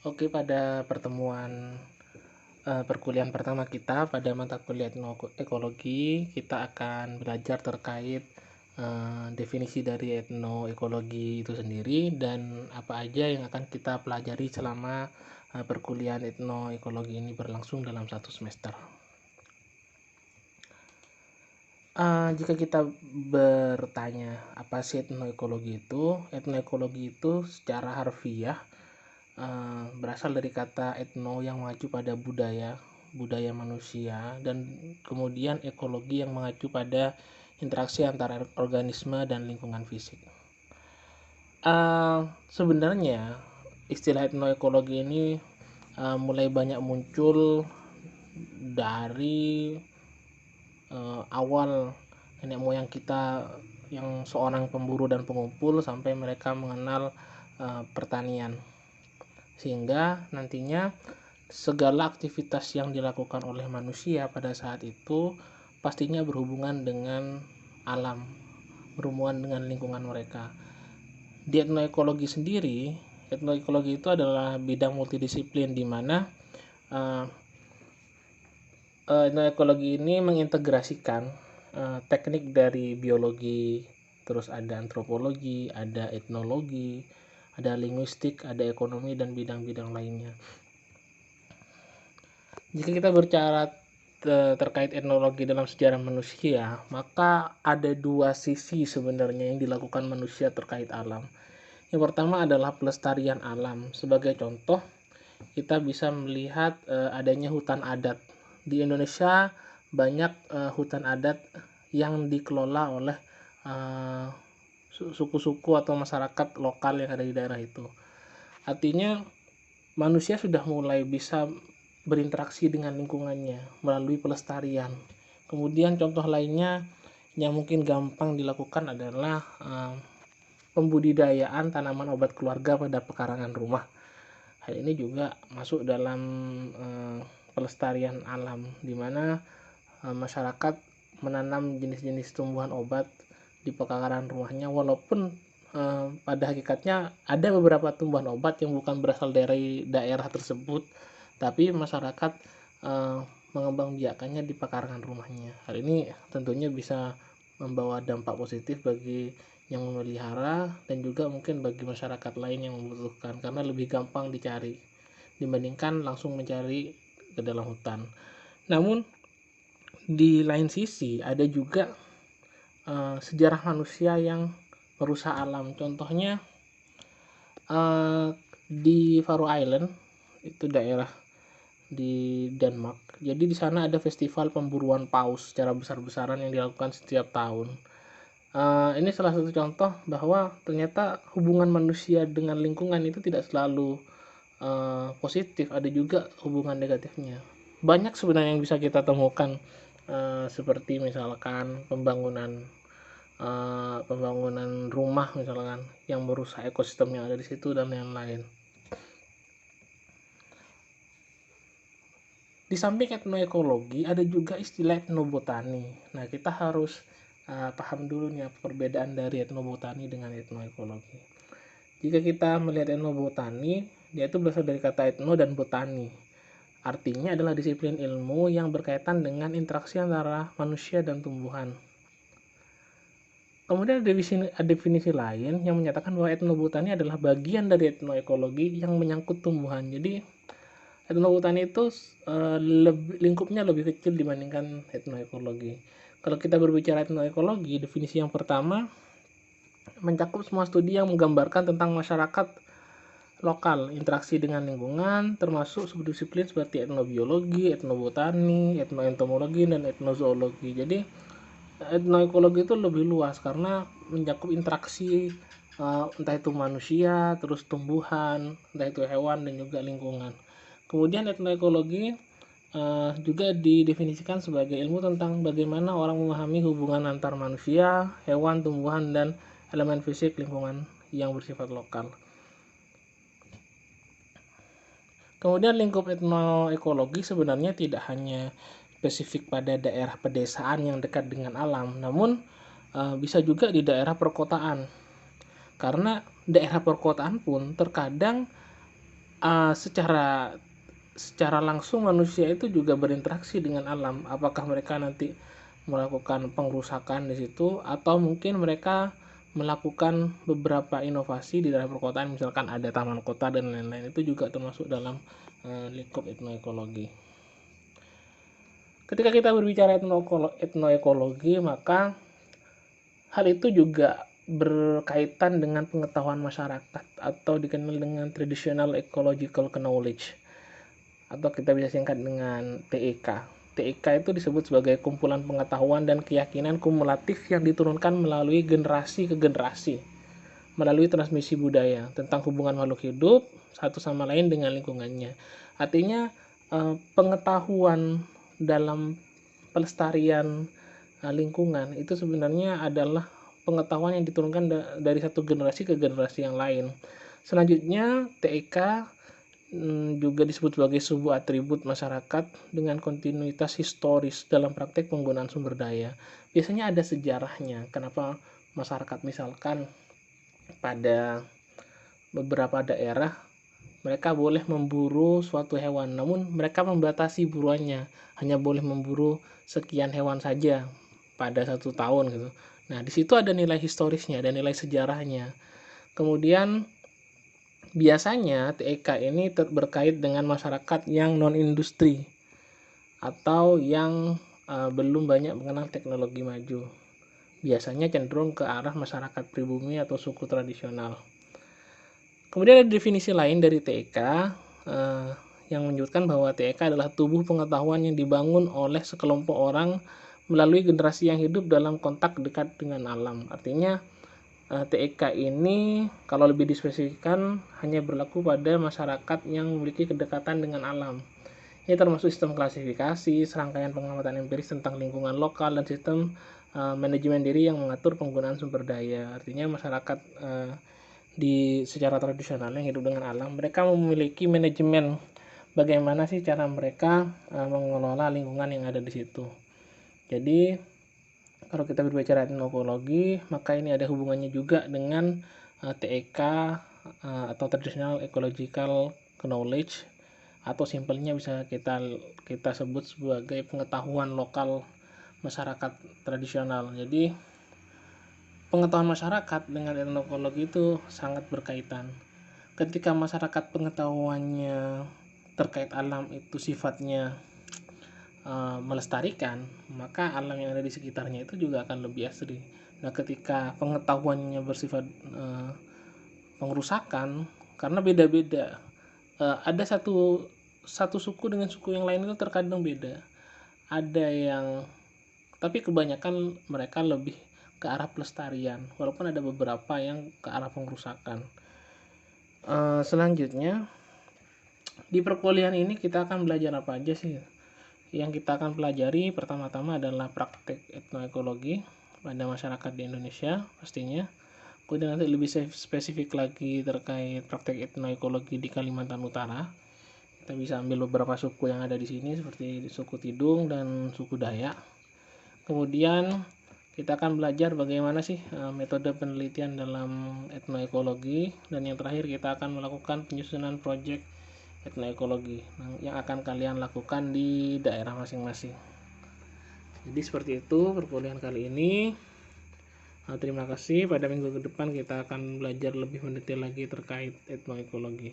Oke, pada pertemuan perkuliahan pertama kita pada mata kuliah etnoekologi, kita akan belajar terkait definisi dari etnoekologi itu sendiri dan apa aja yang akan kita pelajari selama perkuliahan etnoekologi ini berlangsung dalam satu semester. Jika kita bertanya apa sih etnoekologi itu? Etnoekologi itu secara harfiah berasal dari kata etno yang mengacu pada budaya manusia, dan kemudian ekologi yang mengacu pada interaksi antara organisme dan lingkungan fisik. Sebenarnya istilah etnoekologi ini mulai banyak muncul dari awal nenek moyang kita yang seorang pemburu dan pengumpul sampai mereka mengenal pertanian, sehingga nantinya segala aktivitas yang dilakukan oleh manusia pada saat itu pastinya berhubungan dengan alam, berhubungan dengan lingkungan mereka. Di etnoekologi sendiri, etnoekologi itu adalah bidang multidisiplin di mana etnoekologi ini mengintegrasikan teknik dari biologi, terus ada antropologi, ada etnologi, ada linguistik, ada ekonomi, dan bidang-bidang lainnya. Jika kita berbicara terkait etnologi dalam sejarah manusia, maka ada dua sisi sebenarnya yang dilakukan manusia terkait alam. Yang pertama adalah pelestarian alam. Sebagai contoh, kita bisa melihat adanya hutan adat. Di Indonesia banyak hutan adat yang dikelola oleh suku-suku atau masyarakat lokal yang ada di daerah itu. Artinya manusia sudah mulai bisa berinteraksi dengan lingkungannya melalui pelestarian. Kemudian contoh lainnya yang mungkin gampang dilakukan adalah pembudidayaan tanaman obat keluarga pada pekarangan rumah. Hal ini juga masuk dalam pelestarian alam, di mana masyarakat menanam jenis-jenis tumbuhan obat di pekarangan rumahnya, walaupun pada hakikatnya ada beberapa tumbuhan obat yang bukan berasal dari daerah tersebut, tapi masyarakat mengembangbiakannya di pekarangan rumahnya. Hal ini tentunya bisa membawa dampak positif bagi yang memelihara dan juga mungkin bagi masyarakat lain yang membutuhkan, karena lebih gampang dicari dibandingkan langsung mencari ke dalam hutan. Namun di lain sisi ada juga sejarah manusia yang merusak alam. Contohnya di Faroe Island, itu daerah di Denmark. Jadi di sana ada festival pemburuan paus secara besar-besaran yang dilakukan setiap tahun. Ini salah satu contoh bahwa ternyata hubungan manusia dengan lingkungan itu tidak selalu positif, ada juga hubungan negatifnya. Banyak sebenarnya yang bisa kita temukan, seperti misalkan pembangunan rumah misalkan yang merusak ekosistem yang ada di situ dan lain-lain. Di samping etnoekologi ada juga istilah etnobotani. Nah, kita harus paham dulu nih perbedaan dari etnobotani dengan etnoekologi. Jika kita melihat etnobotani, dia itu berasal dari kata etno dan botani. Artinya adalah disiplin ilmu yang berkaitan dengan interaksi antara manusia dan tumbuhan. Kemudian ada definisi lain yang menyatakan bahwa etnobotani adalah bagian dari etnoekologi yang menyangkut tumbuhan. Jadi etnobotani itu lingkupnya lebih kecil dibandingkan etnoekologi. Kalau kita berbicara etnoekologi, definisi yang pertama mencakup semua studi yang menggambarkan tentang masyarakat lokal, interaksi dengan lingkungan, termasuk subdisiplin seperti etnobiologi, etnobotani, etnoentomologi, dan etnozoologi. Jadi etnoekologi itu lebih luas karena mencakup interaksi entah itu manusia, terus tumbuhan, entah itu hewan, dan juga lingkungan. Kemudian etnoekologi juga didefinisikan sebagai ilmu tentang bagaimana orang memahami hubungan antar manusia, hewan, tumbuhan, dan elemen fisik lingkungan yang bersifat lokal. Kemudian lingkup etnoekologi sebenarnya tidak hanya spesifik pada daerah pedesaan yang dekat dengan alam, namun bisa juga di daerah perkotaan. Karena daerah perkotaan pun terkadang secara langsung manusia itu juga berinteraksi dengan alam. Apakah mereka nanti melakukan pengrusakan di situ, atau mungkin mereka melakukan beberapa inovasi di dalam perkotaan, misalkan ada taman kota dan lain-lain, itu juga termasuk dalam lingkup etnoekologi. Ketika kita berbicara etnoekologi, maka hal itu juga berkaitan dengan pengetahuan masyarakat atau dikenal dengan traditional ecological knowledge, atau kita bisa singkat dengan TEK. TEK itu disebut sebagai kumpulan pengetahuan dan keyakinan kumulatif yang diturunkan melalui generasi ke generasi melalui transmisi budaya tentang hubungan makhluk hidup satu sama lain dengan lingkungannya. Artinya pengetahuan dalam pelestarian lingkungan itu sebenarnya adalah pengetahuan yang diturunkan dari satu generasi ke generasi yang lain. Selanjutnya, TEK juga disebut sebagai sebuah atribut masyarakat dengan kontinuitas historis dalam praktek penggunaan sumber daya. Biasanya ada sejarahnya, kenapa masyarakat misalkan pada beberapa daerah mereka boleh memburu suatu hewan, namun mereka membatasi buruannya, hanya boleh memburu sekian hewan saja pada satu tahun gitu. Nah, di situ ada nilai historisnya, ada nilai sejarahnya. Kemudian biasanya TEK ini berkait dengan masyarakat yang non-industri atau yang belum banyak mengenal teknologi maju. Biasanya cenderung ke arah masyarakat pribumi atau suku tradisional. Kemudian ada definisi lain dari TEK yang menyebutkan bahwa TEK adalah tubuh pengetahuan yang dibangun oleh sekelompok orang melalui generasi yang hidup dalam kontak dekat dengan alam. Artinya TEK ini kalau lebih dispesifikkan hanya berlaku pada masyarakat yang memiliki kedekatan dengan alam. Ini termasuk sistem klasifikasi, serangkaian pengamatan empiris tentang lingkungan lokal, dan sistem manajemen diri yang mengatur penggunaan sumber daya. Artinya masyarakat secara tradisional yang hidup dengan alam, mereka memiliki manajemen bagaimana sih cara mereka mengelola lingkungan yang ada di situ. Jadi kalau kita berbicara etnologi, maka ini ada hubungannya juga dengan TEK atau traditional ecological knowledge, atau simpelnya bisa kita sebut sebagai pengetahuan lokal masyarakat tradisional. Jadi pengetahuan masyarakat dengan etnologi itu sangat berkaitan. Ketika masyarakat pengetahuannya terkait alam itu sifatnya melestarikan, maka alam yang ada di sekitarnya itu juga akan lebih asri. Nah, ketika pengetahuannya bersifat pengrusakan, karena beda-beda, ada satu suku dengan suku yang lain itu terkadang beda. Ada yang, tapi kebanyakan mereka lebih ke arah pelestarian, walaupun ada beberapa yang ke arah pengrusakan. Selanjutnya di perkuliahan ini kita akan belajar apa aja sih? Yang kita akan pelajari pertama-tama adalah praktek etnoekologi pada masyarakat di Indonesia pastinya. Kemudian nanti lebih spesifik lagi terkait praktek etnoekologi di Kalimantan Utara. Kita bisa ambil beberapa suku yang ada di sini seperti suku Tidung dan suku Dayak. Kemudian kita akan belajar bagaimana sih metode penelitian dalam etnoekologi, dan yang terakhir kita akan melakukan penyusunan proyek etnoekologi yang akan kalian lakukan di daerah masing-masing. Jadi seperti itu perkuliahan kali ini. Terima kasih. Pada minggu ke depan kita akan belajar lebih mendetail lagi terkait etnoekologi.